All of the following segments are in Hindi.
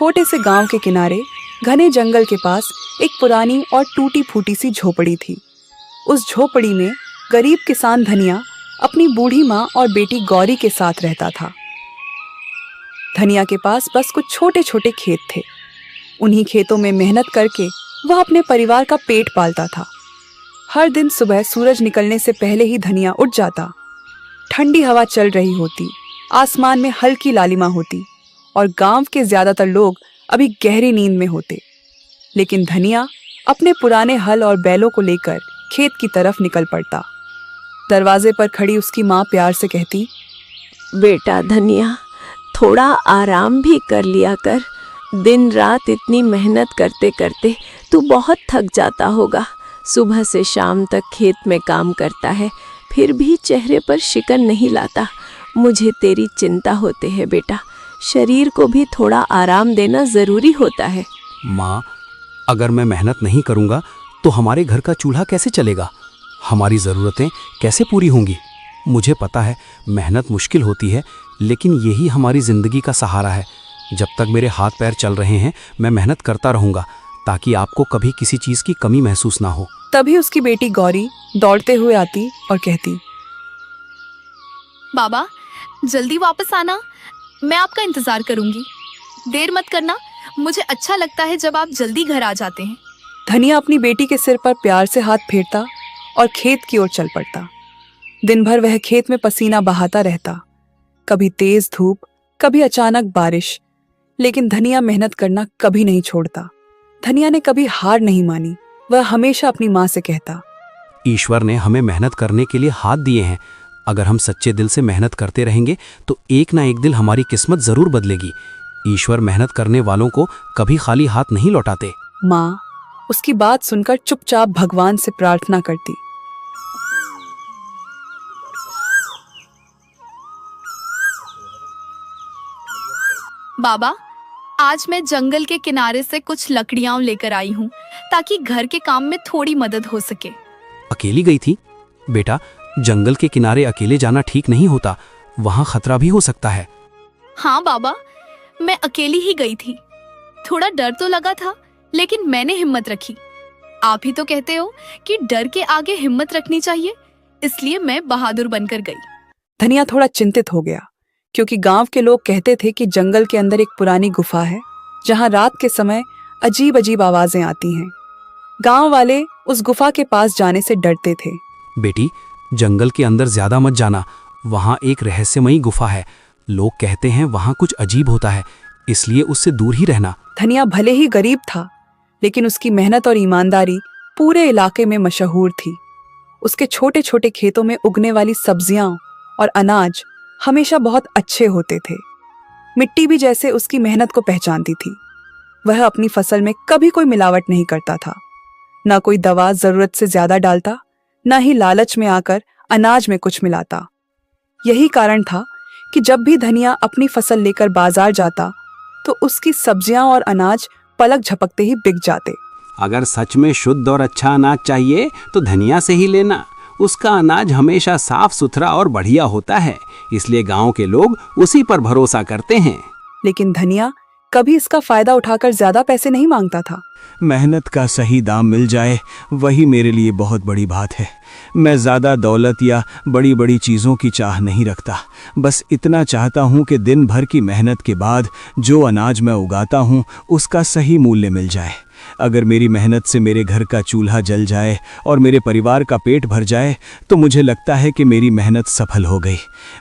छोटे से गांव के किनारे घने जंगल के पास एक पुरानी और टूटी फूटी सी झोपड़ी थी। उस झोपड़ी में गरीब किसान धनिया अपनी बूढ़ी माँ और बेटी गौरी के साथ रहता था। धनिया के पास बस कुछ छोटे छोटे खेत थे। उन्हीं खेतों में मेहनत करके वह अपने परिवार का पेट पालता था। हर दिन सुबह सूरज निकलने से पहले ही धनिया उठ जाता। ठंडी हवा चल रही होती, आसमान में हल्की लालिमा होती और गांव के ज्यादातर लोग अभी गहरी नींद में होते। लेकिन धनिया अपने पुराने हल और बैलों को लेकर खेत की तरफ निकल पड़ता। दरवाजे पर खड़ी उसकी माँ प्यार से कहती, बेटा धनिया, थोड़ा आराम भी कर लिया कर। दिन रात इतनी मेहनत करते करते तू बहुत थक जाता होगा। सुबह से शाम तक खेत में काम करता है, फिर भी चेहरे पर शिकन नहीं लाता। मुझे तेरी चिंता होते है बेटा। शरीर को भी थोड़ा आराम देना जरूरी होता है। माँ, अगर मैं मेहनत नहीं करूँगा तो हमारे घर का चूल्हा कैसे चलेगा? हमारी ज़रूरतें कैसे पूरी होंगी? मुझे पता है मेहनत मुश्किल होती है, लेकिन यही हमारी ज़िंदगी का सहारा है। जब तक मेरे हाथ पैर चल रहे हैं मैं मेहनत करता रहूँगा, ताकि आपको कभी किसी चीज़ की कमी महसूस ना हो। तभी उसकी बेटी गौरी दौड़ते हुए आती और कहती, बाबा जल्दी वापस आना, मैं आपका इंतजार करूंगी। देर मत करना, मुझे अच्छा लगता है जब आप जल्दी घर आ जाते हैं। धनिया अपनी बेटी के सिर पर प्यार से हाथ फेरता और खेत की ओर चल पड़ता। दिन भर वह खेत में पसीना बहाता रहता, कभी तेज धूप, कभी अचानक बारिश, लेकिन धनिया मेहनत करना कभी नहीं छोड़ता। धनिया ने कभी हार नहीं मानी। वह हमेशा अपनी माँ से कहता, ईश्वर ने हमें मेहनत करने के लिए हाथ दिए हैं। अगर हम सच्चे दिल से मेहनत करते रहेंगे तो एक ना एक दिन हमारी किस्मत जरूर बदलेगी। ईश्वर मेहनत करने वालों को कभी खाली हाथ नहीं लौटाते। माँ उसकी बात सुनकर चुपचाप भगवान से प्रार्थना करती। बाबा, आज मैं जंगल के किनारे से कुछ लकड़ियां लेकर आई हूँ, ताकि घर के काम में थोड़ी मदद हो सके। अकेली गई थी? बेटा, जंगल के किनारे अकेले जाना ठीक नहीं होता, वहाँ खतरा भी हो सकता है। हाँ बाबा, मैं अकेली ही गई थी। थोड़ा डर तो लगा था, लेकिन मैंने हिम्मत रखी। आप ही तो कहते हो कि डर के आगे हिम्मत रखनी चाहिए, इसलिए मैं बहादुर बनकर गई। धनिया थोड़ा चिंतित हो गया, क्योंकि गांव के लोग कहते थे कि जंगल के अंदर एक पुरानी गुफा है, जहां रात के समय अजीब अजीब आवाजें आती हैं। गांव वाले उस गुफा के पास जाने से डरते थे। बेटी, जंगल के अंदर ज्यादा मत जाना, वहाँ एक रहस्यमयी गुफा है। लोग कहते हैं वहाँ कुछ अजीब होता है, इसलिए उससे दूर ही रहना। धनिया भले ही गरीब था, लेकिन उसकी मेहनत और ईमानदारी पूरे इलाके में मशहूर थी। उसके छोटे छोटे खेतों में उगने वाली सब्जियां और अनाज हमेशा बहुत अच्छे होते थे। मिट्टी भी जैसे उसकी मेहनत को पहचानती थी। वह अपनी फसल में कभी कोई मिलावट नहीं करता था, ना कोई दवा जरूरत से ज्यादा डालता, ना ही लालच में आकर अनाज में कुछ मिलाता। यही कारण था कि जब भी धनिया अपनी फसल लेकर बाजार जाता तो उसकी सब्जियां और अनाज पलक झपकते ही बिक जाते। अगर सच में शुद्ध और अच्छा अनाज चाहिए तो धनिया से ही लेना। उसका अनाज हमेशा साफ सुथरा और बढ़िया होता है, इसलिए गांव के लोग उसी पर भरोसा करते हैं। लेकिन धनिया कभी इसका फायदा उठाकर ज्यादा पैसे नहीं मांगता था। मेहनत का सही दाम मिल जाए वही मेरे लिए बहुत बड़ी बात है। मैं ज़्यादा दौलत या बड़ी बड़ी चीज़ों की चाह नहीं रखता। बस इतना चाहता हूँ कि दिन भर की मेहनत के बाद जो अनाज मैं उगाता हूँ उसका सही मूल्य मिल जाए। अगर मेरी मेहनत से मेरे घर का चूल्हा जल जाए और मेरे परिवार का पेट भर जाए तो मुझे लगता है कि मेरी मेहनत सफल हो गई।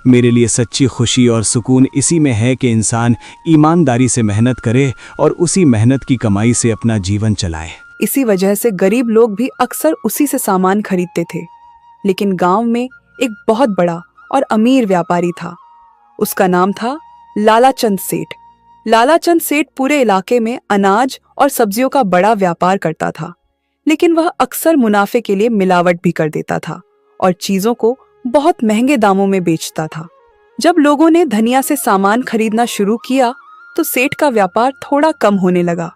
मेरे लिए सच्ची खुशी और सुकून इसी में है कि इंसान ईमानदारी से मेहनत करे और उसी मेहनत की कमाई से अपना जीवन चलाए। इसी वजह से गरीब लोग भी अक्सर उसी से सामान खरीदते थे। लेकिन गांव में एक बहुत बड़ा और अमीर व्यापारी था। उसका नाम था लालाचंद सेठ। लालाचंद सेठ पूरे इलाके में अनाज और सब्जियों का बड़ा व्यापार करता था, लेकिन वह अक्सर मुनाफे के लिए मिलावट भी कर देता था और चीजों को बहुत महंगे दामों में बेचता था। जब लोगों ने धनिया से सामान खरीदना शुरू किया तो सेठ का व्यापार थोड़ा कम होने लगा।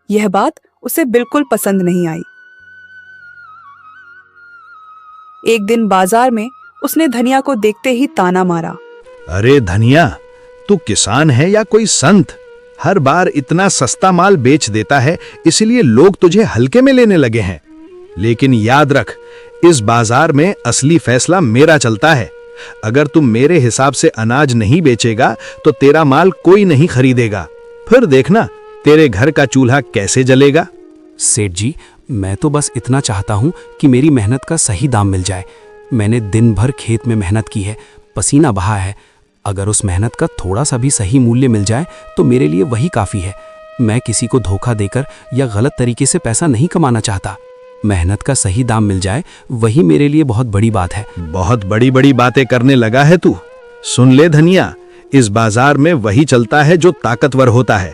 यह बात उसे बिल्कुल पसंद नहीं आई। एक दिन बाजार में उसने धनिया को देखते ही ताना मारा। अरे धनिया, तू किसान है या कोई संत? हर बार इतना सस्ता माल बेच देता है, इसलिए लोग तुझे हल्के में लेने लगे हैं। लेकिन याद रख, इस बाजार में असली फैसला मेरा चलता है। अगर तुम मेरे हिसाब से अनाज नहीं बेचेगा तो तेरा माल कोई नहीं खरीदेगा। फिर देखना तेरे घर का चूल्हा कैसे जलेगा। सेठ जी, मैं तो बस इतना चाहता हूँ कि मेरी मेहनत का सही दाम मिल जाए। मैंने दिन भर खेत में मेहनत की है, पसीना बहा है। अगर उस मेहनत का थोड़ा सा भी सही मूल्य मिल जाए तो मेरे लिए वही काफ़ी है। मैं किसी को धोखा देकर या गलत तरीके से पैसा नहीं कमाना चाहता। मेहनत का सही दाम मिल जाए वही मेरे लिए बहुत बड़ी बात है। बहुत बड़ी बड़ी बातें करने लगा है तू। सुन ले धनिया, इस बाजार में वही चलता है जो ताकतवर होता है।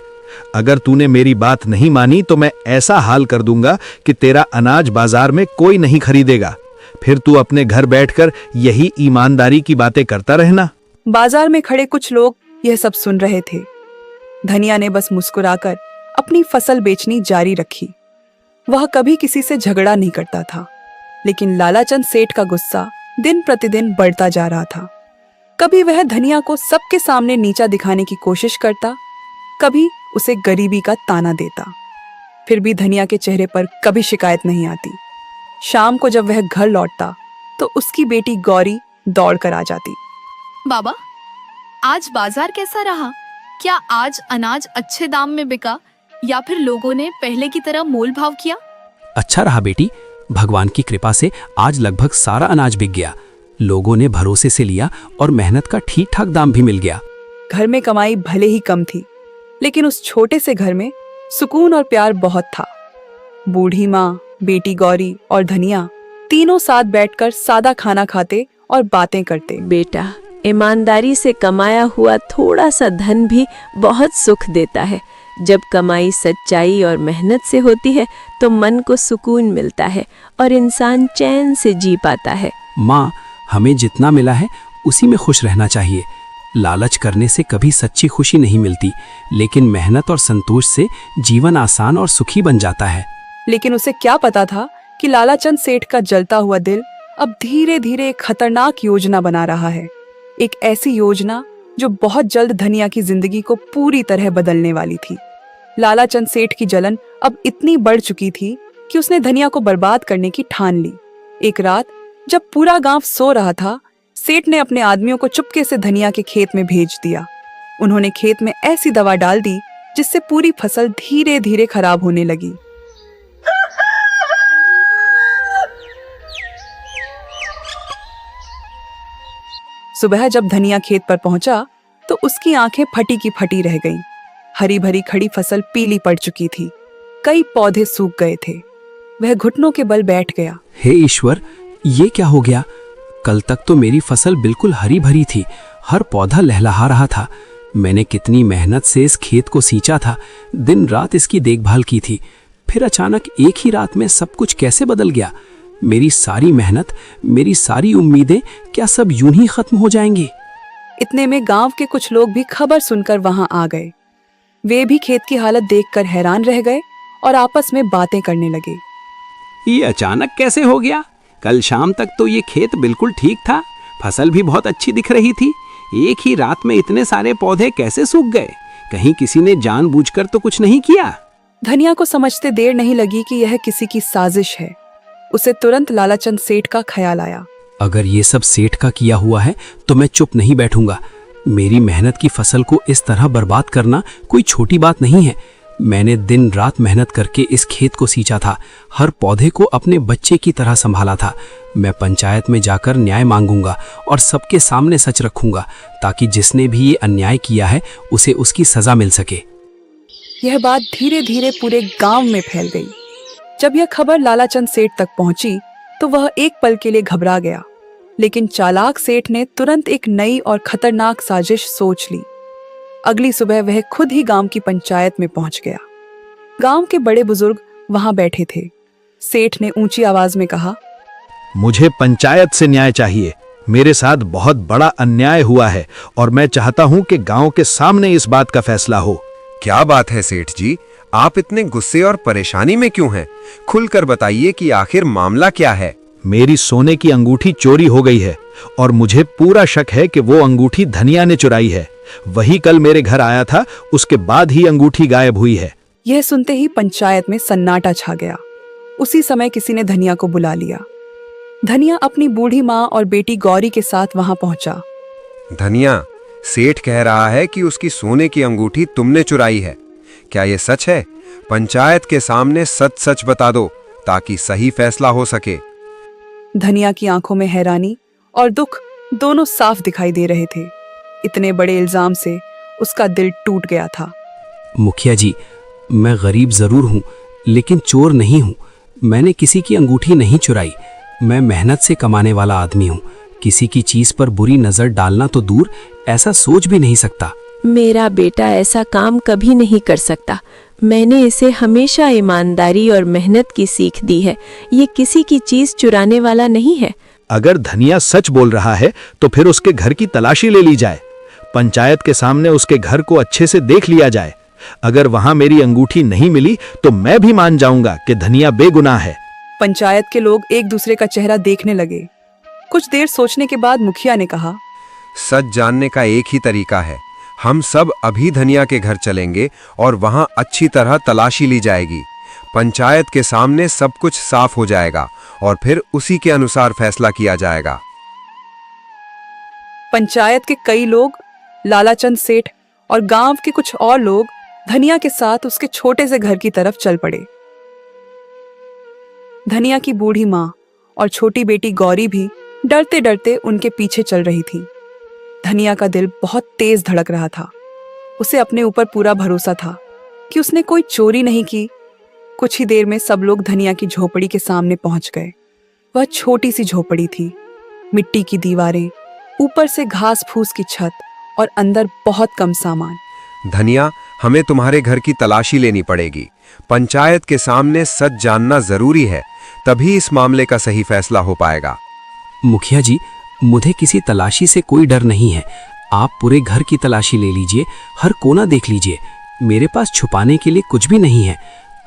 अगर तूने मेरी बात नहीं मानी तो मैं ऐसा हाल कर दूंगा कि तेरा अनाज बाजार में कोई नहीं खरीदेगा। फिर तू अपने घर बैठकर यही ईमानदारी की बातें करता रहना। बाजार में खड़े कुछ लोग यह सब सुन रहे थे। धनिया ने बस मुस्कुराकर अपनी फसल बेचनी जारी रखी। वह कभी किसी से झगड़ा नहीं करता था, लेकिन लालाचंद सेठ का गुस्सा दिन प्रतिदिन बढ़ता जा रहा था। कभी वह धनिया को सबके सामने नीचा दिखाने की कोशिश करता, कभी उसे गरीबी का ताना देता। फिर भी धनिया के चेहरे पर कभी शिकायत नहीं आती। शाम को जब वह घर लौटता तो उसकी बेटी गौरी दौड़कर आ जाती। बाबा, आज बाजार कैसा रहा? क्या आज अनाज अच्छे दाम में बिका या फिर लोगों ने पहले की तरह मोल भाव किया? अच्छा रहा बेटी, भगवान की कृपा से आज लगभग सारा अनाज बिक गया। लोगों ने भरोसे से लिया और मेहनत का ठीक ठाक दाम भी मिल गया। घर में कमाई भले ही कम थी, लेकिन उस छोटे से घर में सुकून और प्यार बहुत था। बूढ़ी माँ, बेटी गौरी और धनिया तीनों साथ बैठकर सादा खाना खाते और बातें करते। बेटा, ईमानदारी से कमाया हुआ थोड़ा सा धन भी बहुत सुख देता है। जब कमाई सच्चाई और मेहनत से होती है तो मन को सुकून मिलता है और इंसान चैन से जी पाता है। माँ, हमें जितना मिला है उसी में खुश रहना चाहिए। लालच करने से कभी सच्ची खुशी नहीं मिलती, लेकिन मेहनत और संतोष से जीवन आसान और सुखी बन जाता है। लेकिन उसे क्या पता था कि लालाचंद सेठ का जलता हुआ दिल अब धीरे धीरे एक खतरनाक योजना बना रहा है। एक ऐसी योजना जो बहुत जल्द धनिया की जिंदगी को पूरी तरह बदलने वाली थी। लालाचंद सेठ की जलन अब इतनी बढ़ चुकी थी कि उसने धनिया को बर्बाद करने की ठान ली। एक रात जब पूरा गांव सो रहा था, सेठ ने अपने आदमियों को चुपके से धनिया के खेत में भेज दिया। उन्होंने खेत में ऐसी दवा डाल दी जिससे पूरी फसल धीरे धीरे खराब होने लगी। सुबह जब धनिया खेत पर पहुंचा तो उसकी आंखें फटी की फटी रह गईं। हरी भरी खड़ी फसल पीली पड़ चुकी थी, कई पौधे सूख गए थे। वह घुटनों के बल बैठ गया। हे ईश्वर, ये क्या हो गया? कल तक तो मेरी फसल बिल्कुल हरी भरी थी, हर पौधा लहलहा रहा था। मैंने कितनी मेहनत से इस खेत को सींचा था, दिन रात इसकी देखभाल की थी। फिर अचानक एक ही रात में सब कुछ कैसे बदल गया? मेरी सारी मेहनत, मेरी सारी उम्मीदें क्या सब यूं ही खत्म हो जाएंगी? इतने में गांव के कुछ लोग भी खबर सुनकर वहां आ गए। वे भी खेत की हालत देखकर हैरान रह गए और आपस में बातें करने लगे। ये अचानक कैसे हो गया? कल शाम तक तो ये खेत बिल्कुल ठीक था, फसल भी बहुत अच्छी दिख रही थी। एक ही रात में इतने सारे पौधे कैसे सूख गए? कहीं किसी ने जानबूझकर तो कुछ नहीं किया? धनिया को समझते देर नहीं लगी कि यह किसी की साजिश है। उसे तुरंत लालाचंद सेठ का ख्याल आया। अगर ये सब सेठ का किया हुआ है तो मैं चुप नहीं बैठूंगा। मेरी मेहनत की फसल को इस तरह बर्बाद करना कोई छोटी बात नहीं है। मैंने दिन रात मेहनत करके इस खेत को सींचा था, हर पौधे को अपने बच्चे की तरह संभाला था। मैं पंचायत में जाकर न्याय मांगूंगा और सबके सामने सच रखूंगा, ताकि जिसने भी ये अन्याय किया है उसे उसकी सजा मिल सके। यह बात धीरे धीरे पूरे गांव में फैल गई। जब यह खबर लालाचंद सेठ तक पहुंची तो वह एक पल के लिए घबरा गया, लेकिन चालाक सेठ ने तुरंत एक नई और खतरनाक साजिश सोच ली। अगली सुबह वह खुद ही गांव की पंचायत में पहुंच गया। गांव के बड़े बुजुर्ग वहां बैठे थे। सेठ ने ऊंची आवाज में कहा, मुझे पंचायत से न्याय चाहिए। मेरे साथ बहुत बड़ा अन्याय हुआ है और मैं चाहता हूं कि गांव के सामने इस बात का फैसला हो। क्या बात है सेठ जी, आप इतने गुस्से और परेशानी में क्यों हैं? खुलकर बताइए कि आखिर मामला क्या है। मेरी सोने की अंगूठी चोरी हो गई है और मुझे पूरा शक है कि वो अंगूठी धनिया ने चुराई है। वही कल मेरे घर आया था, उसके बाद ही अंगूठी गायब हुई है। यह सुनते ही पंचायत में सन्नाटा छा गया। उसी समय किसी ने धनिया को बुला लिया। धनिया अपनी बूढ़ी माँ और बेटी गौरी के साथ वहां पहुंचा। धनिया, सेठ कह रहा है कि उसकी सोने की अंगूठी तुमने चुराई है। क्या ये सच है? पंचायत के सामने सच सच बता दो ताकि सही फैसला हो सके। धनिया की आंखों में हैरानी और दुख दोनों साफ दिखाई दे रहे थे। इतने बड़े इल्जाम से उसका दिल टूट गया था। मुखिया जी, मैं गरीब जरूर हूँ लेकिन चोर नहीं हूँ। मैंने किसी की अंगूठी नहीं चुराई। मैं मेहनत से कमाने वाला आदमी हूँ। किसी की चीज पर बुरी नजर डालना तो दूर, ऐसा सोच भी नहीं सकता। मेरा बेटा ऐसा काम कभी नहीं कर सकता। मैंने इसे हमेशा ईमानदारी और मेहनत की सीख दी है। ये किसी की चीज चुराने वाला नहीं है। अगर धनिया सच बोल रहा है तो फिर उसके घर की तलाशी ले ली जाए। पंचायत के सामने उसके घर को अच्छे से देख लिया जाए। अगर वहां मेरी अंगूठी नहीं मिली तो मैं भी मान जाऊंगा कि धनिया बेगुनाह है। पंचायत के लोग एक दूसरे का चेहरा देखने लगे। कुछ देर सोचने के बाद मुखिया ने कहा, सच जानने का एक ही तरीका है। हम सब अभी धनिया के घर चलेंगे और वहां अच्छी तरह तलाशी ली जाएगी। पंचायत के सामने सब कुछ साफ हो जाएगा और फिर उसी के अनुसार फैसला किया जाएगा। पंचायत के कई लोग, लालाचंद सेठ और गांव के कुछ और लोग धनिया के साथ उसके छोटे से घर की तरफ चल पड़े। धनिया की बूढ़ी माँ और छोटी बेटी गौरी भी डरते डरते उनके पीछे चल रही थी। धनिया का दिल बहुत तेज धड़क रहा था। उसे अपने ऊपर पूरा भरोसा था कि उसने कोई चोरी नहीं की। कुछ ही देर में सब लोग धनिया की झोपड़ी के सामने पहुंच गए। वह छोटी सी झोपड़ी थी, मिट्टी की दीवारें, ऊपर से घास फूस की छत और अंदर बहुत कम सामान। धनिया, हमें तुम्हारे घर की तलाशी लेनी पड़ेगी। पंचायत के सामने सच जानना जरूरी है, तभी इस मामले का सही फैसला हो पाएगा। मुखिया जी, मुझे किसी तलाशी से कोई डर नहीं है। आप पूरे घर की तलाशी ले लीजिए, हर कोना देख लीजिए। मेरे पास छुपाने के लिए कुछ भी नहीं है।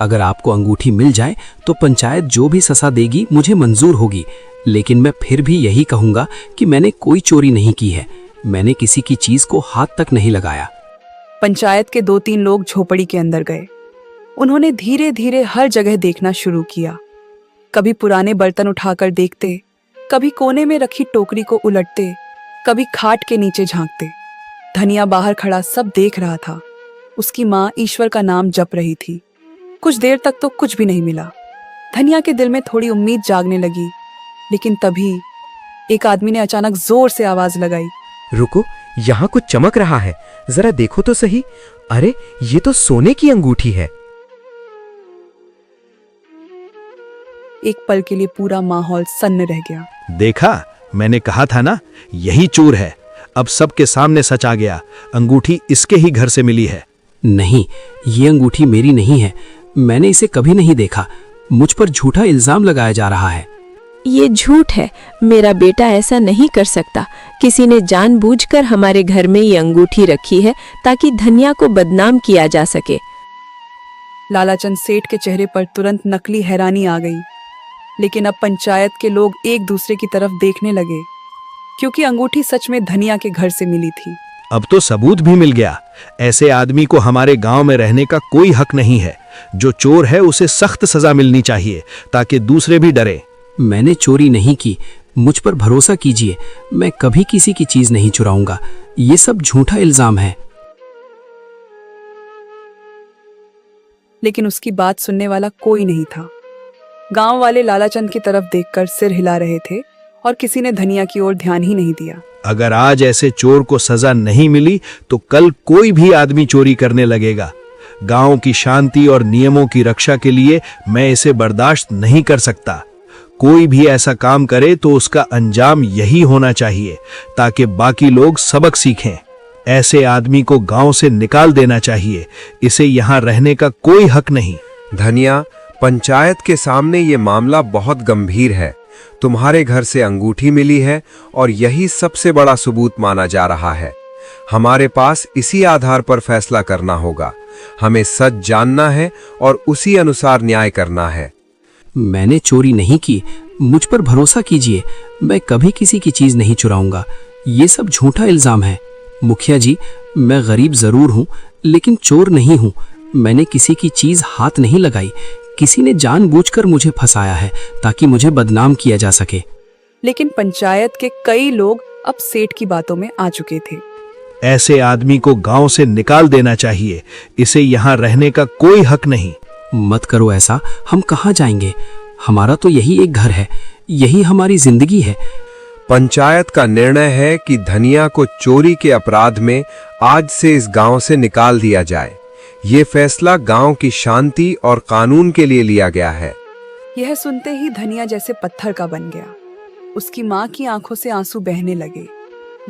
अगर आपको अंगूठी मिल जाए तो पंचायत जो भी सजा देगी मुझे मंजूर होगी। लेकिन मैं फिर भी यही कहूँगा कि मैंने कोई चोरी नहीं की है। मैंने किसी की चीज को हाथ तक नहीं लगाया। पंचायत के 2-3 लोग झोपड़ी के अंदर गए। उन्होंने धीरे धीरे हर जगह देखना शुरू किया। कभी पुराने बर्तन उठाकर देखते, कभी कोने में रखी टोकरी को उलटते, कभी खाट के नीचे झांकते। धनिया बाहर खड़ा सब देख रहा था। उसकी माँ ईश्वर का नाम जप रही थी। कुछ देर तक तो कुछ भी नहीं मिला। धनिया के दिल में थोड़ी उम्मीद जागने लगी। लेकिन तभी एक आदमी ने अचानक जोर से आवाज लगाई, रुको, यहाँ कुछ चमक रहा है, जरा देखो तो सही। अरे, ये तो सोने की अंगूठी है। एक पल के लिए पूरा माहौल सन्न रह गया। देखा, मैंने कहा था ना, यही चोर है। अब सबके सामने सच आ गया। अंगूठी इसके ही घर से मिली है। नहीं, ये अंगूठी मेरी नहीं है। मैंने इसे कभी नहीं देखा। मुझ पर झूठा इल्जाम लगाया जा रहा है। ये झूठ है। मेरा बेटा ऐसा नहीं कर सकता। किसी ने जानबूझकर हमारे घर में ये अंगूठी रखी है ताकि धनिया को बदनाम किया जा सके। लालाचंद सेठ के चेहरे पर तुरंत नकली हैरानी आ गई। लेकिन अब पंचायत के लोग एक दूसरे की तरफ देखने लगे, क्योंकि अंगूठी सच में धनिया के घर से मिली थी। अब तो सबूत भी मिल गया। ऐसे आदमी को हमारे गांव में रहने का कोई हक नहीं है। जो चोर है उसे सख्त सजा मिलनी चाहिए ताकि दूसरे भी डरे। मैंने चोरी नहीं की। मुझ पर भरोसा कीजिए, मैं कभी किसी की चीज नहीं चुराऊंगा। ये सब झूठा इल्जाम है। लेकिन उसकी बात सुनने वाला कोई नहीं था। गांव वाले लालाचंद की तरफ देखकर सिर हिला रहे थे और किसी ने धनिया की ओर ध्यान ही नहीं दिया। अगर आज ऐसे चोर को सजा नहीं मिली तो कल कोई भी आदमी चोरी करने लगेगा। गांव की शांति और नियमों की रक्षा के लिए मैं इसे बर्दाश्त नहीं कर सकता। कोई भी ऐसा काम करे तो उसका अंजाम यही होना चाहिए ताकि बाकी लोग सबक सीखें। ऐसे आदमी को गांव से निकाल देना चाहिए। इसे यहाँ रहने का कोई हक नहीं। धनिया, पंचायत के सामने ये मामला बहुत गंभीर है। तुम्हारे घर से अंगूठी मिली है और यही सबसे बड़ा सबूत माना जा रहा है। हमारे पास इसी आधार पर फैसला करना होगा। हमें सच जानना है और उसी अनुसार न्याय करना है। मैंने चोरी नहीं की। मुझ पर भरोसा कीजिए, मैं कभी किसी की चीज नहीं चुराऊंगा। ये सब झूठा इल्जाम है। मुखिया जी, मैं गरीब जरूर हूँ, लेकिन चोर नहीं हूँ। मैंने किसी की चीज हाथ नहीं लगाई। किसी ने जानबूझकर मुझे फंसाया है ताकि मुझे बदनाम किया जा सके। लेकिन पंचायत के कई लोग अब सेठ की बातों में आ चुके थे। ऐसे आदमी को गांव से निकाल देना चाहिए। इसे यहाँ रहने का कोई हक नहीं। मत करो ऐसा, हम कहाँ जाएंगे? हमारा तो यही एक घर है, यही हमारी जिंदगी है। पंचायत का निर्णय है कि धनिया को चोरी के अपराध में आज से इस गांव से निकाल दिया जाए। ये फैसला गांव की शांति और कानून के लिए लिया गया है। यह सुनते ही धनिया जैसे पत्थर का बन गया। उसकी माँ की आंखों से आंसू बहने लगे।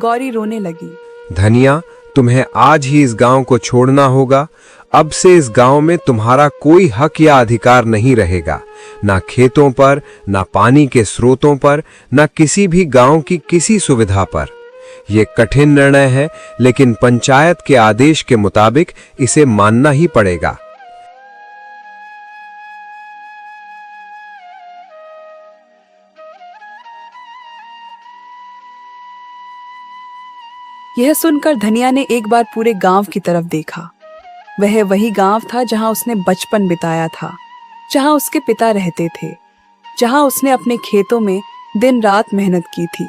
गौरी रोने लगी। धनिया, तुम्हें आज ही इस गांव को छोड़ना होगा। अब से इस गांव में तुम्हारा कोई हक या अधिकार नहीं रहेगा, ना खेतों पर, ना पानी के स्रोतों पर, ना किसी भी गांव की किसी सुविधा पर। यह कठिन निर्णय है, लेकिन पंचायत के आदेश के मुताबिक इसे मानना ही पड़ेगा। यह सुनकर धनिया ने एक बार पूरे गांव की तरफ देखा। वह वही गांव था जहां उसने बचपन बिताया था, जहां उसके पिता रहते थे, जहां उसने अपने खेतों में दिन रात मेहनत की थी।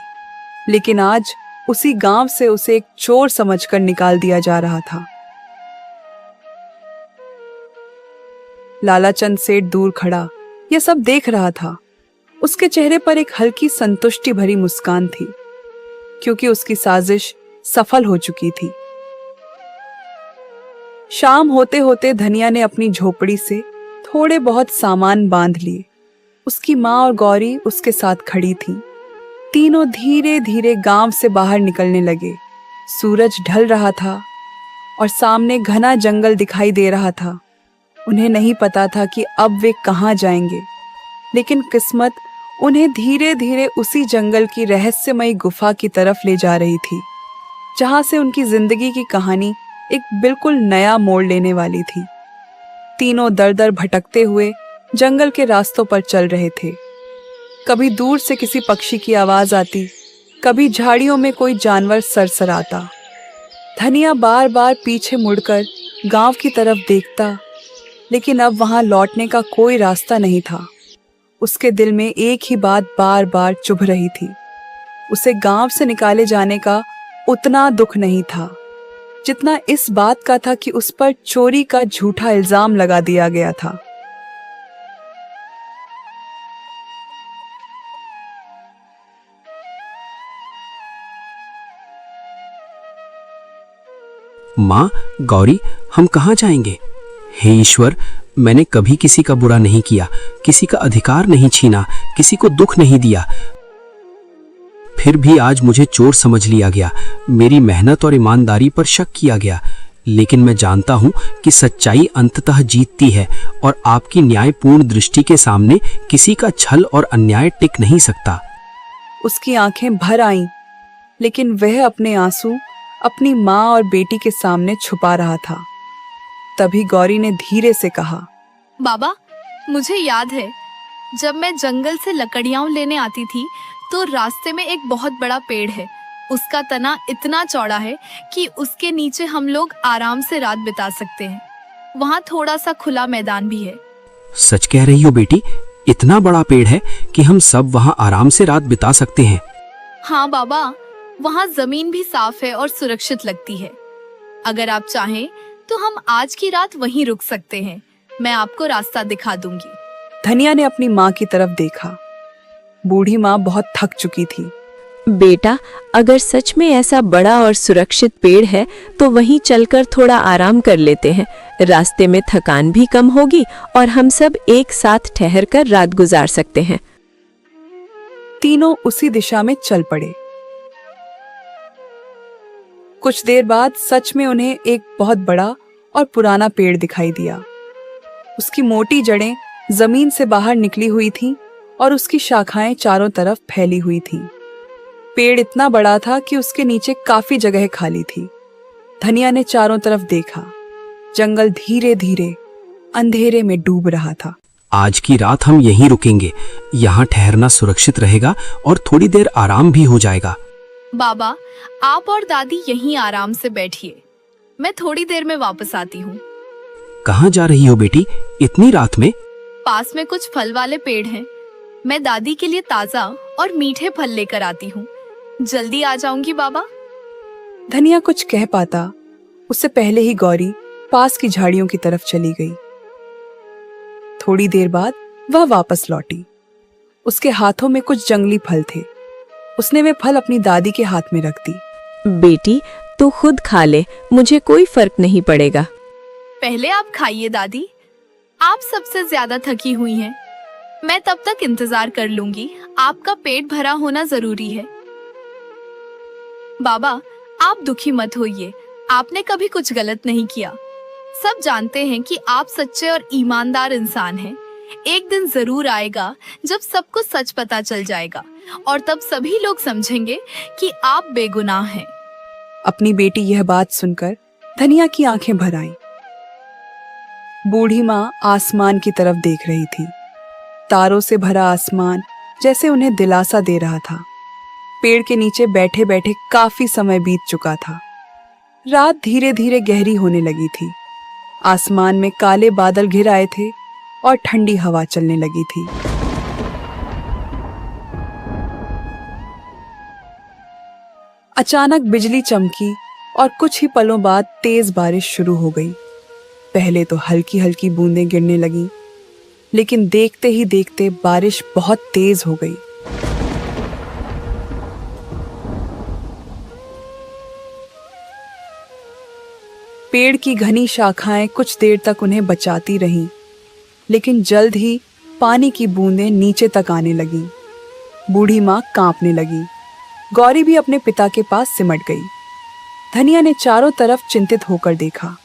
लेकिन आज उसी गांव से उसे एक चोर समझकर निकाल दिया जा रहा था। लालाचंद सेठ दूर खड़ा यह सब देख रहा था। उसके चेहरे पर एक हल्की संतुष्टि भरी मुस्कान थी, क्योंकि उसकी साजिश सफल हो चुकी थी। शाम होते होते धनिया ने अपनी झोपड़ी से थोड़े बहुत सामान बांध लिए। उसकी माँ और गौरी उसके साथ खड़ी थीं। तीनों धीरे धीरे गांव से बाहर निकलने लगे। सूरज ढल रहा था और सामने घना जंगल दिखाई दे रहा था। उन्हें नहीं पता था कि अब वे कहाँ जाएंगे, लेकिन किस्मत उन्हें धीरे धीरे उसी जंगल की रहस्यमयी गुफा की तरफ ले जा रही थी, जहां से उनकी जिंदगी की कहानी एक बिल्कुल नया मोड़ लेने वाली थी। तीनों दर दर भटकते हुए जंगल के रास्तों पर चल रहे थे। कभी दूर से किसी पक्षी की आवाज आती, कभी झाड़ियों में कोई जानवर सरसराता। धनिया बार बार पीछे मुड़कर गांव की तरफ देखता, लेकिन अब वहां लौटने का कोई रास्ता नहीं था। उसके दिल में एक ही बात बार बार चुभ रही थी। उसे गांव से निकाले जाने का उतना दुख नहीं था जितना इस बात का था कि उस पर चोरी का झूठा इल्जाम लगा दिया गया था। माँ, गौरी, हम कहाँ जाएंगे? हे ईश्वर, मैंने कभी किसी का बुरा नहीं किया, किसी का अधिकार नहीं छीना, किसी को दुख नहीं दिया। फिर भी आज मुझे चोर समझ लिया गया, मेरी मेहनत और ईमानदारी पर शक किया गया। लेकिन मैं जानता हूं कि सच्चाई अंततः जीतती है और आपकी न्यायपूर्ण दृष्टि के सामने किसी का छल और अन्याय टिक नहीं सकता। उसकी आंखें भर आईं, लेकिन वह अपने आंसू अपनी माँ और बेटी के सामने छुपा रहा था। तभी गौरी ने धीरे से कहा, बाबा, मुझे याद है जब मैं जंगल से लकड़ियां लेने आती थी तो रास्ते में एक बहुत बड़ा पेड़ है। उसका तना इतना चौड़ा है कि उसके नीचे हम लोग आराम से रात बिता सकते हैं। वहाँ थोड़ा सा खुला मैदान भी है। सच कह रही हो बेटी? इतना बड़ा पेड़ है कि हम सब वहाँ आराम से रात बिता सकते हैं? हाँ बाबा, वहाँ जमीन भी साफ है और सुरक्षित लगती है। अगर आप चाहें तो हम आज की रात वहीं रुक सकते हैं। मैं आपको रास्ता दिखा दूंगी। धनिया ने अपनी माँ की तरफ देखा। बूढ़ी माँ बहुत थक चुकी थी। बेटा, अगर सच में ऐसा बड़ा और सुरक्षित पेड़ है तो वहीं चलकर थोड़ा आराम कर लेते हैं। रास्ते में थकान भी कम होगी और हम सब एक साथ ठहरकर रात गुजार सकते हैं। तीनों उसी दिशा में चल पड़े। कुछ देर बाद सच में उन्हें एक बहुत बड़ा और पुराना पेड़ दिखाई दिया। उसकी मोटी जड़ें जमीन से बाहर निकली हुई थीं और उसकी शाखाएं चारों तरफ फैली हुई थीं। पेड़ इतना बड़ा था कि उसके नीचे काफी जगह खाली थी। धनिया ने चारों तरफ देखा। जंगल धीरे धीरे अंधेरे में डूब रहा था। आज की रात हम यहीं रुकेंगे। यहाँ ठहरना सुरक्षित रहेगा और थोड़ी देर आराम भी हो जाएगा। बाबा, आप और दादी यहीं आराम से बैठिए, मैं थोड़ी देर में वापस आती हूँ। कहाँ जा रही हो बेटी इतनी रात में? पास में कुछ फल वाले पेड़ हैं, मैं दादी के लिए ताजा और मीठे फल लेकर आती हूँ। जल्दी आ जाऊंगी बाबा। धनिया कुछ कह पाता उससे पहले ही गौरी पास की झाड़ियों की तरफ चली गई। थोड़ी देर बाद वह वापस लौटी। उसके हाथों में कुछ जंगली फल थे। उसने वे फल अपनी दादी के हाथ में रख दी। बेटी, तू खुद खा ले, मुझे कोई फर्क नहीं पड़ेगा। पहले आप खाइए दादी, आप सबसे ज्यादा थकी हुई हैं। मैं तब तक इंतजार कर लूंगी, आपका पेट भरा होना जरूरी है। बाबा, आप दुखी मत होइए, आपने कभी कुछ गलत नहीं किया। सब जानते हैं कि आप सच्चे और ईमानदार इंसान हैं। एक दिन जरूर आएगा जब सबको सच पता चल जाएगा और तब सभी लोग समझेंगे कि आप बेगुनाह हैं। अपनी बेटी यह बात सुनकर धनिया की आंखें भर आईं। बूढ़ी माँ आसमान की तरफ देख रही थी। तारों से भरा आसमान जैसे उन्हें दिलासा दे रहा था। पेड़ के नीचे बैठे बैठे काफी समय बीत चुका था। रात धीरे धीरे गहरी होने लगी थी। आसमान में काले बादल घिर आए थे और ठंडी हवा चलने लगी थी। अचानक बिजली चमकी और कुछ ही पलों बाद तेज बारिश शुरू हो गई। पहले तो हल्की हल्की बूंदें गिरने लगीं, लेकिन देखते ही देखते बारिश बहुत तेज हो गई। पेड़ की घनी शाखाएं कुछ देर तक उन्हें बचाती रहीं, लेकिन जल्द ही पानी की बूंदें नीचे तक आने लगीं। बूढ़ी माँ कांपने लगी। गौरी भी अपने पिता के पास सिमट गई। धनिया ने चारों तरफ चिंतित होकर देखा।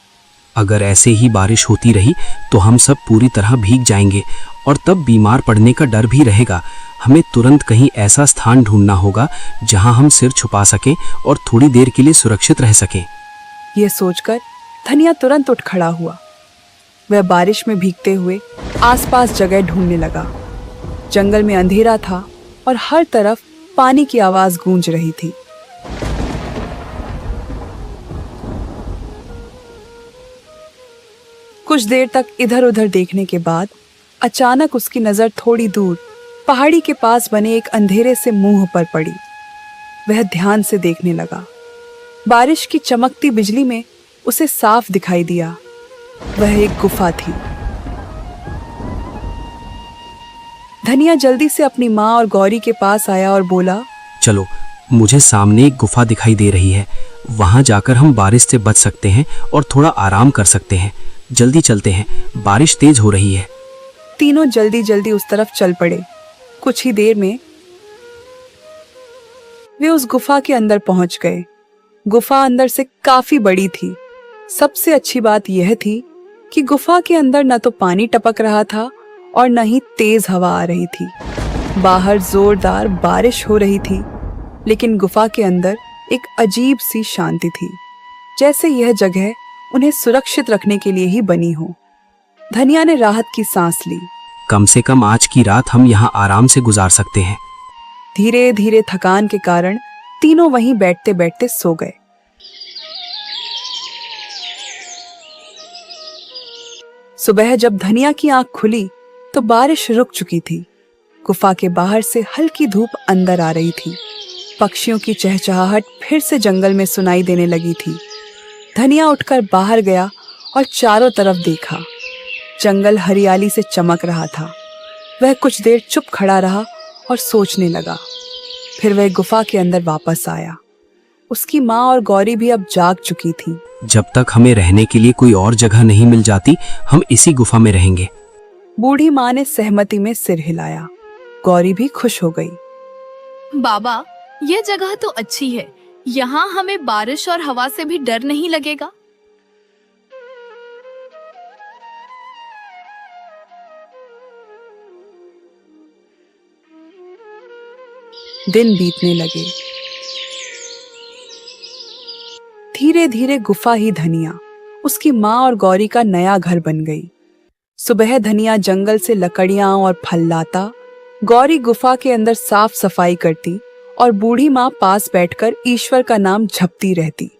अगर ऐसे ही बारिश होती रही तो हम सब पूरी तरह भीग जाएंगे और तब बीमार पड़ने का डर भी रहेगा। हमें तुरंत कहीं ऐसा स्थान ढूंढना होगा जहां हम सिर छुपा सकें और थोड़ी देर के लिए सुरक्षित रह सकें। यह सोचकर धनिया तुरंत उठ खड़ा हुआ। वह बारिश में भीगते हुए आसपास जगह ढूंढने लगा। जंगल में अंधेरा था और हर तरफ पानी की आवाज गूंज रही थी। कुछ देर तक इधर उधर देखने के बाद अचानक उसकी नजर थोड़ी दूर पहाड़ी के पास बने एक अंधेरे से मुंह पर पड़ी। वह ध्यान से देखने लगा। बारिश की चमकती बिजली में उसे साफ दिखाई दिया। वह एक गुफा थी। धनिया जल्दी से अपनी माँ और गौरी के पास आया और बोला, चलो, मुझे सामने एक गुफा दिखाई दे रही है। वहां जाकर हम बारिश से बच सकते हैं और थोड़ा आराम कर सकते हैं। जल्दी चलते हैं, बारिश तेज हो रही है। तीनों जल्दी जल्दी उस तरफ चल पड़े। कुछ ही देर में वे उस गुफा के अंदर पहुंच गए। गुफा अंदर से काफी बड़ी थी। सबसे अच्छी बात यह थी कि गुफा के अंदर न तो पानी टपक रहा था और न ही तेज हवा आ रही थी। बाहर जोरदार बारिश हो रही थी, लेकिन गुफा के अंदर एक अजीब सी शांति थी, जैसे यह जगह उन्हें सुरक्षित रखने के लिए ही बनी हो। धनिया ने राहत की सांस ली। कम से कम आज की रात हम यहाँ आराम से गुजार सकते हैं। धीरे धीरे थकान के कारण तीनों वहीं बैठते बैठते सो गए। सुबह जब धनिया की आंख खुली तो बारिश रुक चुकी थी। गुफा के बाहर से हल्की धूप अंदर आ रही थी। पक्षियों की चहचहाहट फिर से जंगल में सुनाई देने लगी थी। धनिया उठकर बाहर गया और चारों तरफ देखा। जंगल हरियाली से चमक रहा था। वह कुछ देर चुप खड़ा रहा और सोचने लगा। फिर वह गुफा के अंदर वापस आया। उसकी माँ और गौरी भी अब जाग चुकी थी। जब तक हमें रहने के लिए कोई और जगह नहीं मिल जाती, हम इसी गुफा में रहेंगे। बूढ़ी माँ ने सहमति में सिर हिलाया। गौरी भी खुश हो गई। बाबा, यह जगह तो अच्छी है। यहाँ हमें बारिश और हवा से भी डर नहीं लगेगा। दिन बीतने लगे। धीरे धीरे गुफा ही धनिया, उसकी माँ और गौरी का नया घर बन गई। सुबह धनिया जंगल से लकड़ियां और फल लाता, गौरी गुफा के अंदर साफ सफाई करती और बूढ़ी माँ पास बैठकर ईश्वर का नाम जपती रहती।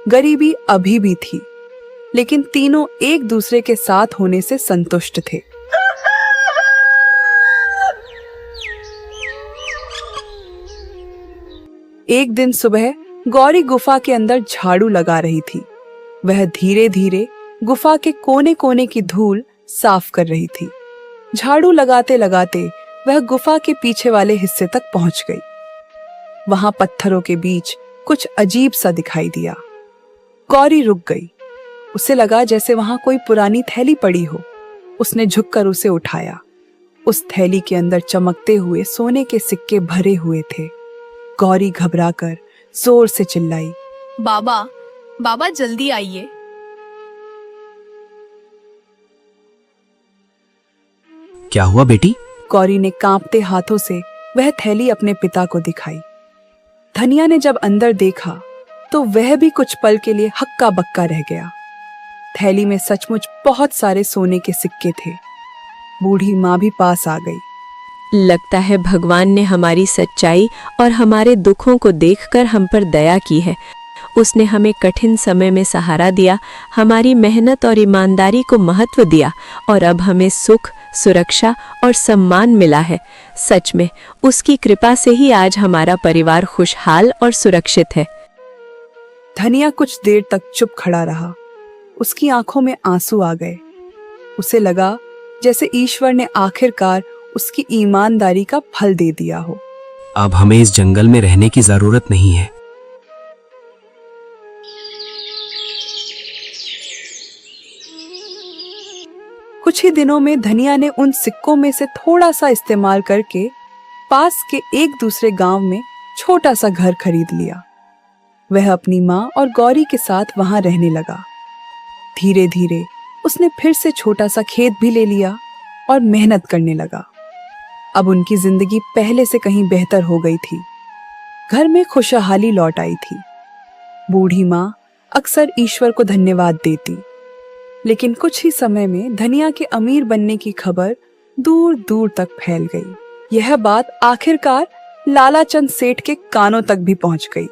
गरीबी अभी भी थी, लेकिन तीनों एक दूसरे के साथ होने से संतुष्ट थे। एक दिन सुबह गौरी गुफा के अंदर झाड़ू लगा रही थी। वह धीरे धीरे गुफा के कोने कोने की धूल साफ कर रही थी। झाड़ू लगाते लगाते वह गुफा के पीछे वाले हिस्से तक पहुंच गई। वहां पत्थरों के बीच कुछ अजीब सा दिखाई दिया। गौरी रुक गई। उसे लगा जैसे वहां कोई पुरानी थैली पड़ी हो। उसने झुककर उसे उठाया। उस थैली के अंदर चमकते हुए सोने के सिक्के भरे हुए थे। गौरी घबराकर जोर से चिल्लाई, बाबा, बाबा जल्दी आइए। क्या हुआ बेटी? गौरी ने कांपते हाथों से वह थैली अपने पिता को दिखाई। धनिया ने जब अंदर देखा तो वह भी कुछ पल के लिए हक्का बक्का रह गया। थैली में सचमुच बहुत सारे सोने के सिक्के थे। बूढ़ी माँ भी पास आ गई। लगता है भगवान ने हमारी सच्चाई और हमारे दुखों को देखकर हम पर दया की है। उसने हमें कठिन समय में सहारा दिया, हमारी मेहनत और ईमानदारी को महत्व दिया और अब हमें सुख, सुरक्षा और सम्मान मिला है। सच में उसकी कृपा से ही आज हमारा परिवार खुशहाल और सुरक्षित है। धनिया कुछ देर तक चुप खड़ा रहा। उसकी आंखों में आंसू आ गए। उसे लगा जैसे ईश्वर ने आखिरकार उसकी ईमानदारी का फल दे दिया हो। अब हमें इस जंगल में रहने की जरूरत नहीं है। कुछ ही दिनों में धनिया ने उन सिक्कों में से थोड़ा सा इस्तेमाल करके पास के एक दूसरे गांव में छोटा सा घर खरीद लिया। वह अपनी माँ और गौरी के साथ वहां रहने लगा। धीरे धीरे उसने फिर से छोटा सा खेत भी ले लिया और मेहनत करने लगा। अब उनकी जिंदगी पहले से कहीं बेहतर हो गई थी। घर में खुशहाली लौट आई थी। बूढ़ी माँ अक्सर ईश्वर को धन्यवाद देती, लेकिन कुछ ही समय में धनिया के अमीर बनने की खबर दूर दूर तक फैल गई। यह बात आखिरकार लालाचंद सेठ के कानों तक भी पहुंच गई।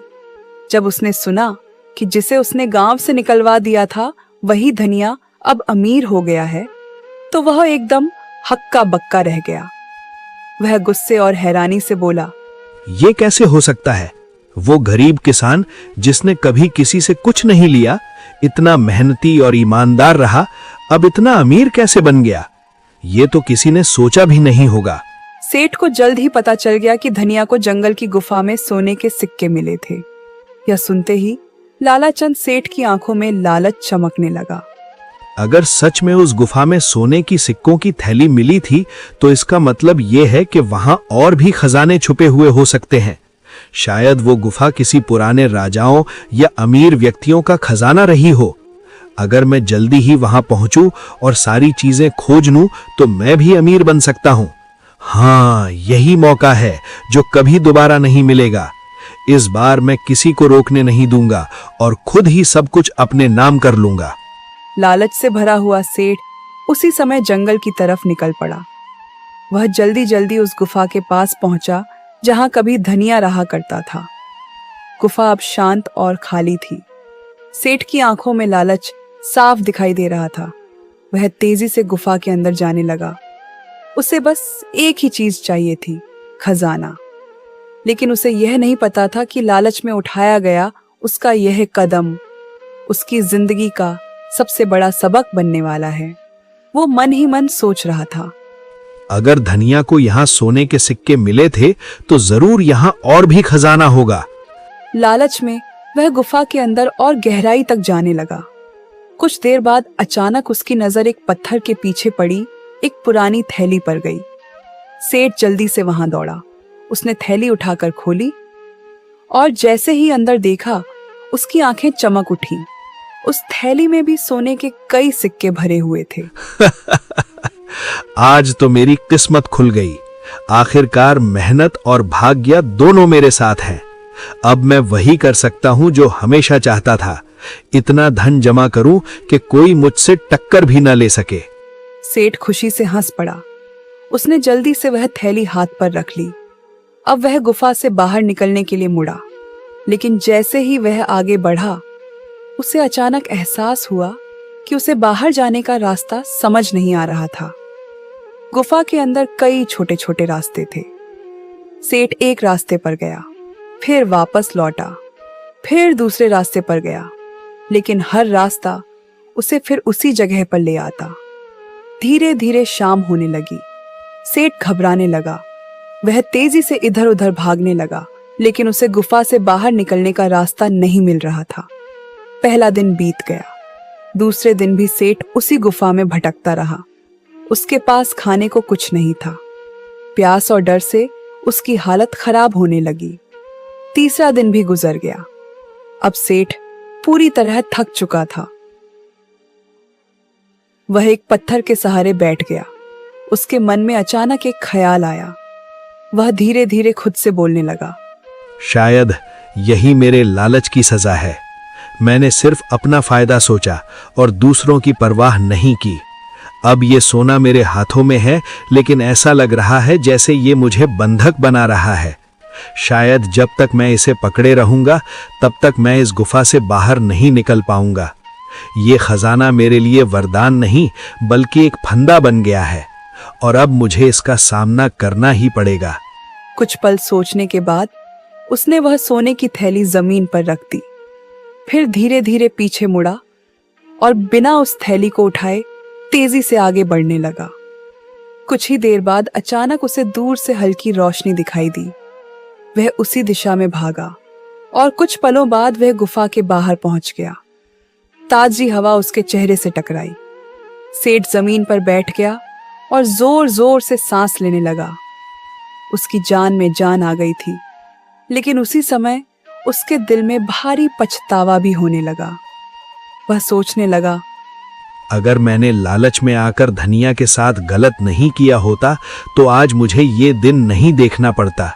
जब उसने सुना कि जिसे उसने गांव से निकलवा दिया था वही धनिया अब अमीर हो गया है, तो वह एकदम हक्का बक्का रह गया। वह गुस्से और हैरानी से बोला, ये कैसे हो सकता है? वो गरीब किसान जिसने कभी किसी से कुछ नहीं लिया, इतना मेहनती और ईमानदार रहा, अब इतना अमीर कैसे बन गया? ये तो किसी ने सोचा भी नहीं होगा। सेठ को जल्द ही पता चल गया कि धनिया को जंगल की गुफा में सोने के सिक्के मिले थे। यह सुनते ही लालाचंद सेठ की आंखों में लालच चमकने लगा। अगर सच में उस गुफा में सोने की सिक्कों की थैली मिली थी, तो इसका मतलब यह है कि वहां और भी खजाने छुपे हुए हो सकते हैं। शायद वो गुफा किसी पुराने राजाओं या अमीर व्यक्तियों का खजाना रही हो। अगर मैं जल्दी ही वहां पहुंचूं और सारी चीजें खोज लूं, तो मैं भी अमीर बन सकता हूं। हाँ, यही मौका है जो कभी दोबारा नहीं मिलेगा। इस बार मैं किसी को रोकने नहीं दूंगा और खुद ही सब कुछ अपने नाम कर लूंगा। लालच से भरा हुआ सेठ उसी समय जंगल की तरफ निकल पड़ा। वह जल्दी जल्दी उस गुफा के पास पहुंचा जहां कभी धनिया रहा करता था। गुफा अब शांत और खाली थी। सेठ की आंखों में लालच साफ दिखाई दे रहा था। वह तेजी से गुफा के अंदर जाने लगा। उसे बस एक ही चीज चाहिए थी, खजाना। लेकिन उसे यह नहीं पता था कि लालच में उठाया गया उसका यह कदम उसकी जिंदगी का सबसे बड़ा सबक बनने वाला है। वो मन ही मन सोच रहा था, अगर धनिया को यहाँ सोने के सिक्के मिले थे, तो जरूर यहाँ और भी खजाना होगा। लालच में वह गुफा के अंदर और गहराई तक जाने लगा। कुछ देर बाद अचानक उसकी नजर एक पत्थर के पीछे पड़ी एक पुरानी थैली पर गई। सेठ जल्दी से वहां दौड़ा। उसने थैली उठाकर खोली और जैसे ही अंदर देखा, उसकी आंखें चमक उठी। उस थैली में भी सोने के कई सिक्के भरे हुए थे। आज तो मेरी किस्मत खुल गई। आखिरकार मेहनत और भाग्य दोनों मेरे साथ हैं। अब मैं वही कर सकता हूं जो हमेशा चाहता था, इतना धन जमा करूं कि कोई मुझसे टक्कर भी न ले सके। सेठ खुशी से हंस पड़ा। उसने जल्दी से वह थैली हाथ पर रख ली। अब वह गुफा से बाहर निकलने के लिए मुड़ा, लेकिन जैसे ही वह आगे बढ़ा, उसे अचानक एहसास हुआ कि उसे बाहर जाने का रास्ता समझ नहीं आ रहा था। गुफा के अंदर कई छोटे छोटे रास्ते थे। सेठ एक रास्ते पर गया, फिर वापस लौटा, फिर दूसरे रास्ते पर गया, लेकिन हर रास्ता उसे फिर उसी जगह पर ले आता। धीरे धीरे शाम होने लगी। सेठ घबराने लगा। वह तेजी से इधर उधर भागने लगा, लेकिन उसे गुफा से बाहर निकलने का रास्ता नहीं मिल रहा था। पहला दिन बीत गया। दूसरे दिन भी सेठ उसी गुफा में भटकता रहा। उसके पास खाने को कुछ नहीं था। प्यास और डर से उसकी हालत खराब होने लगी। तीसरा दिन भी गुजर गया। अब सेठ पूरी तरह थक चुका था। वह एक पत्थर के सहारे बैठ गया। उसके मन में अचानक एक ख्याल आया। वह धीरे धीरे खुद से बोलने लगा, शायद यही मेरे लालच की सजा है। मैंने सिर्फ अपना फायदा सोचा और दूसरों की परवाह नहीं की। अब ये सोना मेरे हाथों में है, लेकिन ऐसा लग रहा है जैसे ये मुझे बंधक बना रहा है। शायद जब तक मैं इसे पकड़े रहूंगा, तब तक मैं इस गुफा से बाहर नहीं निकल पाऊंगा। ये खजाना मेरे लिए वरदान नहीं, बल्कि एक फंदा बन गया है, और अब मुझे इसका सामना करना ही पड़ेगा। कुछ पल सोचने के बाद उसने वह सोने की थैली जमीन पर रख दी। फिर धीरे धीरे पीछे मुड़ा और बिना उस थैली को उठाए तेजी से आगे बढ़ने लगा। कुछ ही देर बाद अचानक उसे दूर से हल्की रोशनी दिखाई दी। वह उसी दिशा में भागा और कुछ पलों बाद वह गुफा के बाहर पहुंच गया। ताजी हवा उसके चेहरे से टकराई। सेठ जमीन पर बैठ गया और जोर जोर से सांस लेने लगा। उसकी जान में जान आ गई थी, लेकिन उसी समय उसके दिल में भारी पछतावा भी होने लगा। वह सोचने लगा, अगर मैंने लालच में आकर धनिया के साथ गलत नहीं किया होता, तो आज मुझे ये दिन नहीं देखना पड़ता।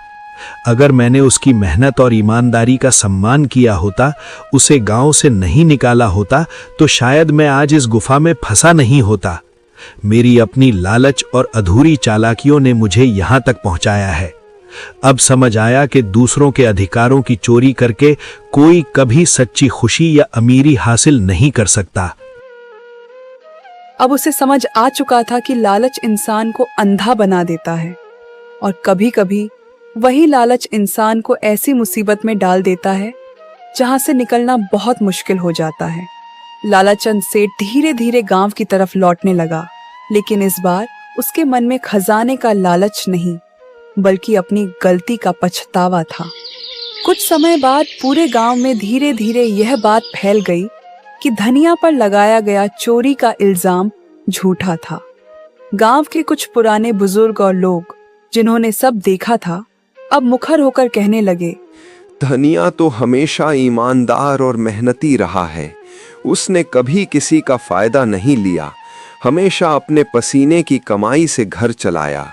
अगर मैंने उसकी मेहनत और ईमानदारी का सम्मान किया होता, उसे गांव से नहीं निकाला होता, तो शायद मैं आज इस गुफा में फंसा नहीं होता। मेरी अपनी लालच और अधूरी चालाकियों ने मुझे यहां तक पहुंचाया है। अब समझ आया कि दूसरों के अधिकारों की चोरी करके कोई कभी सच्ची खुशी या अमीरी हासिल नहीं कर सकता। अब उसे समझ आ चुका था कि लालच इंसान को अंधा बना देता है, और कभी कभी वही लालच इंसान को ऐसी मुसीबत में डाल देता है जहां से निकलना बहुत मुश्किल हो जाता है। लालाचंद सेठ धीरे धीरे गांव की तरफ लौटने लगा, लेकिन इस बार उसके मन में खजाने का लालच नहीं, बल्कि अपनी गलती का पछतावा था। कुछ समय बाद पूरे गांव में धीरे धीरे यह बात फैल गई कि धनिया पर लगाया गया चोरी का इल्जाम झूठा था। गांव के कुछ पुराने बुजुर्ग और लोग, जिन्होंने सब देखा था, अब मुखर होकर कहने लगे, धनिया तो हमेशा ईमानदार और मेहनती रहा है। उसने कभी किसी का फायदा नहीं लिया, हमेशा अपने पसीने की कमाई से घर चलाया।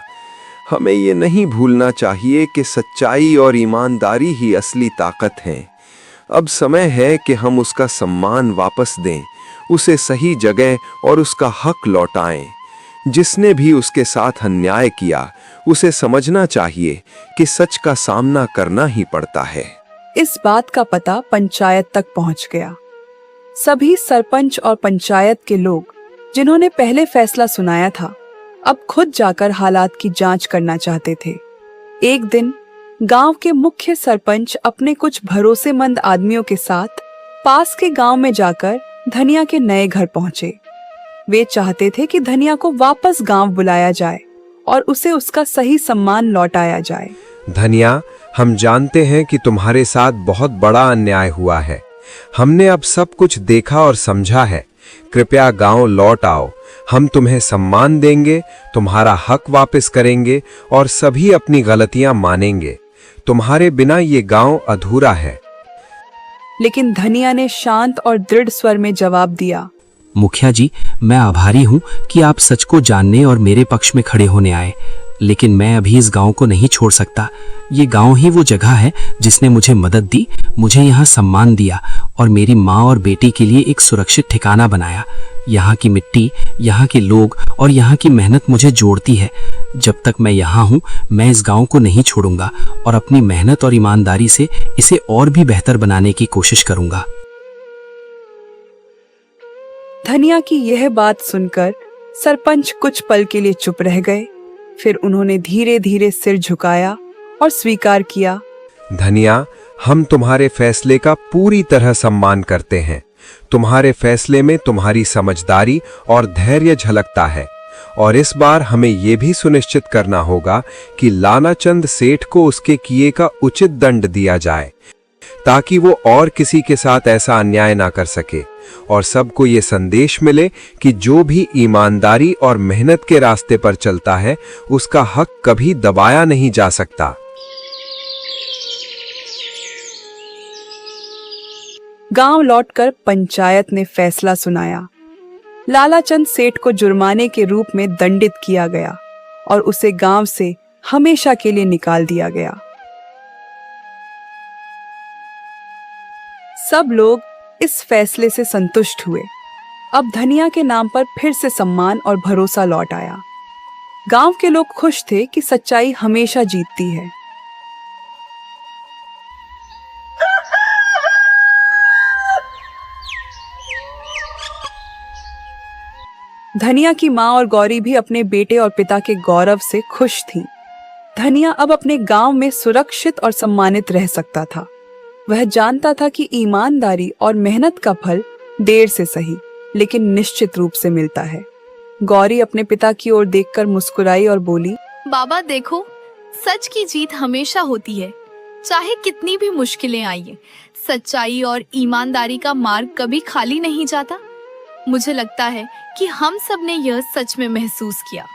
हमें ये नहीं भूलना चाहिए कि सच्चाई और ईमानदारी ही असली ताकत है। अब समय है कि हम उसका सम्मान वापस दें, उसे सही जगह और उसका हक लौटाएं। जिसने भी उसके साथ अन्याय किया, उसे समझना चाहिए कि सच का सामना करना ही पड़ता है। इस बात का पता पंचायत तक पहुंच गया। सभी सरपंच और पंचायत के लोग, जिन्होंने पहले फैसला सुनाया था, अब खुद जाकर हालात की जांच करना चाहते थे। एक दिन गांव के मुख्य सरपंच अपने कुछ भरोसेमंद आदमियों के साथ पास के गांव में जाकर धनिया के नए घर पहुंचे। वे चाहते थे कि धनिया को वापस गांव बुलाया जाए और उसे उसका सही सम्मान लौटाया जाए। धनिया, हम जानते हैं कि तुम्हारे साथ बहुत बड़ा अन्याय हुआ है। हमने अब सब कुछ देखा और समझा है। कृपया गांव लौट आओ। हम तुम्हें सम्मान देंगे, तुम्हारा हक वापस करेंगे और सभी अपनी गलतियां मानेंगे। तुम्हारे बिना ये गांव अधूरा है। लेकिन धनिया ने शांत और दृढ़ स्वर में जवाब दिया, मुखिया जी, मैं आभारी हूँ कि आप सच को जानने और मेरे पक्ष में खड़े होने आए। लेकिन मैं अभी इस गांव को नहीं छोड़ सकता। ये गांव ही वो जगह है जिसने मुझे मदद दी, मुझे यहाँ सम्मान दिया और मेरी माँ और बेटी के लिए एक सुरक्षित ठिकाना बनाया। यहाँ की मिट्टी, यहाँ के लोग और यहाँ की मेहनत मुझे जोड़ती है। जब तक मैं यहाँ हूँ, मैं इस गांव को नहीं छोड़ूंगा और अपनी मेहनत और ईमानदारी से इसे और भी बेहतर बनाने की कोशिश करूंगा। धनिया की यह बात सुनकर सरपंच कुछ पल के लिए चुप रह गए। फिर उन्होंने धीरे धीरे सिर झुकाया और स्वीकार किया। धनिया, हम तुम्हारे फैसले का पूरी तरह सम्मान करते हैं। तुम्हारे फैसले में तुम्हारी समझदारी और धैर्य झलकता है और इस बार हमें यह भी सुनिश्चित करना होगा कि लानाचंद सेठ को उसके किए का उचित दंड दिया जाए, ताकि वो और किसी के साथ ऐसा अन्याय ना कर सके और सबको ये संदेश मिले कि जो भी ईमानदारी और मेहनत के रास्ते पर चलता है उसका हक कभी दबाया नहीं जा सकता। गांव लौटकर पंचायत ने फैसला सुनाया। लालाचंद सेठ को जुर्माने के रूप में दंडित किया गया और उसे गांव से हमेशा के लिए निकाल दिया गया। सब लोग इस फैसले से संतुष्ट हुए। अब धनिया के नाम पर फिर से सम्मान और भरोसा लौट आया। गांव के लोग खुश थे कि सच्चाई हमेशा जीतती है। धनिया की माँ और गौरी भी अपने बेटे और पिता के गौरव से खुश थीं। धनिया अब अपने गांव में सुरक्षित और सम्मानित रह सकता था। वह जानता था कि ईमानदारी और मेहनत का फल देर से सही लेकिन निश्चित रूप से मिलता है। गौरी अपने पिता की ओर देखकर मुस्कुराई और बोली, बाबा देखो, सच की जीत हमेशा होती है, चाहे कितनी भी मुश्किलें आइए। सच्चाई और ईमानदारी का मार्ग कभी खाली नहीं जाता। मुझे लगता है कि हम सब ने यह सच में महसूस किया।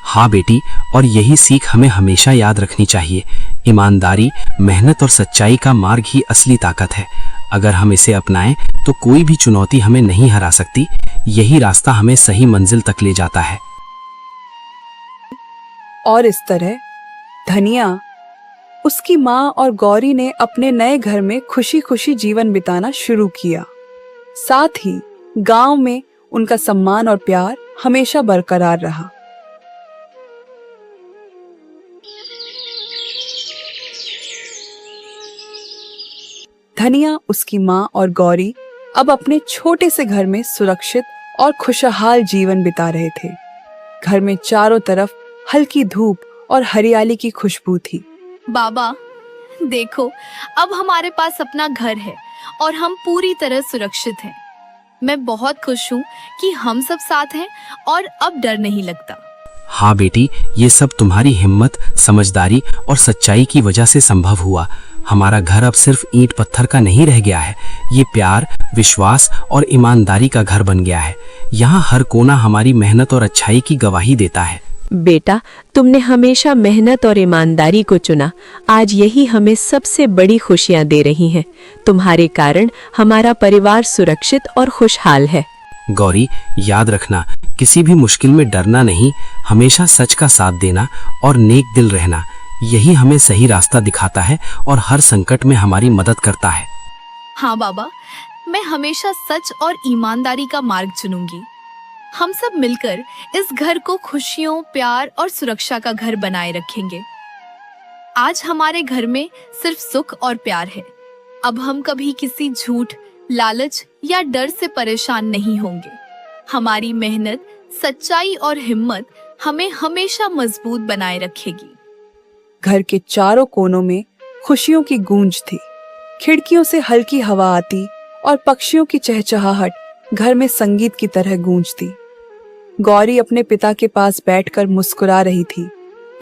हाँ बेटी, और यही सीख हमें हमेशा याद रखनी चाहिए। ईमानदारी, मेहनत और सच्चाई का मार्ग ही असली ताकत है। अगर हम इसे अपनाएं तो कोई भी चुनौती हमें नहीं हरा सकती। यही रास्ता हमें सही मंजिल तक ले जाता है। और इस तरह धनिया, उसकी माँ और गौरी ने अपने नए घर में खुशी खुशी जीवन बिताना शुरू किया। साथ ही गांव में उनका सम्मान और प्यार हमेशा बरकरार रहा। धनिया, उसकी माँ और गौरी अब अपने छोटे से घर में सुरक्षित और खुशहाल जीवन बिता रहे थे। घर में चारों तरफ हल्की धूप और हरियाली की खुशबू थी। बाबा देखो, अब हमारे पास अपना घर है और हम पूरी तरह सुरक्षित हैं। मैं बहुत खुश हूँ कि हम सब साथ हैं और अब डर नहीं लगता। हाँ बेटी, ये सब तुम्हारी हिम्मत, समझदारी और सच्चाई की वजह से संभव हुआ। हमारा घर अब सिर्फ ईंट पत्थर का नहीं रह गया है। ये प्यार, विश्वास और ईमानदारी का घर बन गया है। यहाँ हर कोना हमारी मेहनत और अच्छाई की गवाही देता है। बेटा, तुमने हमेशा मेहनत और ईमानदारी को चुना। आज यही हमें सबसे बड़ी खुशियां दे रही हैं। तुम्हारे कारण हमारा परिवार सुरक्षित और खुशहाल है। गौरी, याद रखना, किसी भी मुश्किल में डरना नहीं, हमेशा सच का साथ देना और नेक दिल रहना, यही हमें सही रास्ता दिखाता है और हर संकट में हमारी मदद करता है। हाँ बाबा, मैं हमेशा सच और ईमानदारी का मार्ग चुनूंगी। हम सब मिलकर इस घर को खुशियों, प्यार और सुरक्षा का घर बनाए रखेंगे। आज हमारे घर में सिर्फ सुख और प्यार है। अब हम कभी किसी झूठ, लालच या डर से परेशान नहीं होंगे। हमारी मेहनत, सच्चाई और हिम्मत हमें हमेशा मजबूत बनाए रखेगी। घर के चारों कोनों में खुशियों की गूंज थी। खिड़कियों से हल्की हवा आती और पक्षियों की चहचहाहट घर में संगीत की तरह गूंजती। गौरी अपने पिता के पास बैठकर मुस्कुरा रही थी।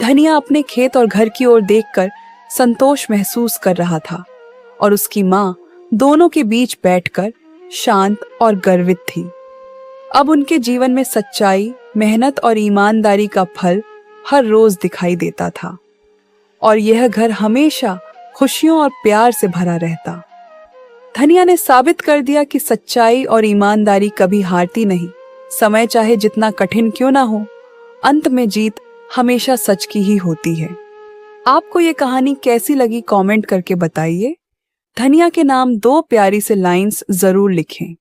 धनिया अपने खेत और घर की ओर देखकर संतोष महसूस कर रहा था और उसकी माँ दोनों के बीच बैठकर शांत और गर्वित थी। अब उनके जीवन में सच्चाई, मेहनत और ईमानदारी का फल हर रोज दिखाई देता था और यह घर हमेशा खुशियों और प्यार से भरा रहता। धनिया ने साबित कर दिया कि सच्चाई और ईमानदारी कभी हारती नहीं। समय चाहे जितना कठिन क्यों ना हो, अंत में जीत हमेशा सच की ही होती है। आपको ये कहानी कैसी लगी कमेंट करके बताइए। धनिया के नाम 2 प्यारी से लाइंस जरूर लिखें।